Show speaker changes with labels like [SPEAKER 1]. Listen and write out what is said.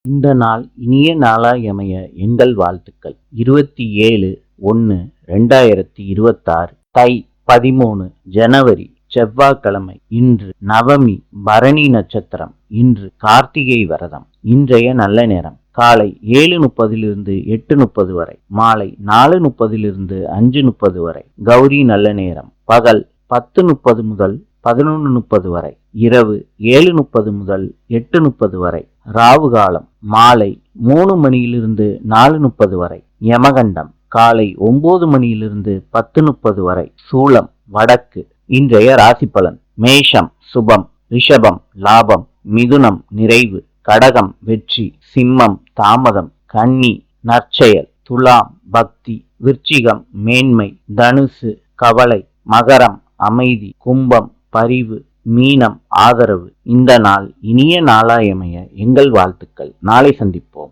[SPEAKER 1] இந்த நாள் இனிய நாளாயமைய எங்கள் வாழ்த்துக்கள். 27/1/2026 தை 13 ஜனவரி செவ்வாய்க்கிழமை. இன்று நவமி பரணி நட்சத்திரம். இன்று கார்த்திகை விரதம். இன்றைய நல்ல நேரம் காலை 7:30 8:30 வரை, மாலை 4:30 5:30 வரை. கௌரி நல்ல நேரம் பகல் 10:30 முதல் 11:30 வரை, இரவு 7:30 முதல் 8:30 வரை. ராவு காலம் மாலை 3 மணியிலிருந்து 4:30 வரை. யமகண்டம் காலை 9 மணியிலிருந்து 10:30 வரை. சூலம் வடக்கு. இன்றைய ராசி பலன்: மேஷம் சுபம், ரிஷபம் லாபம், மிதுனம் நிறைவு, கடகம் வெற்றி, சிம்மம் தாமதம், கன்னி நற்செயல், துலாம் பக்தி, விருச்சிகம் மேன்மை, தனுசு கவலை, மகரம் அமைதி, கும்பம் பரிவு, மீனம் ஆதரவு. இந்த நாள் இனிய நாளாயமைய எங்கள் வாழ்த்துக்கள். நாளை சந்திப்போம்.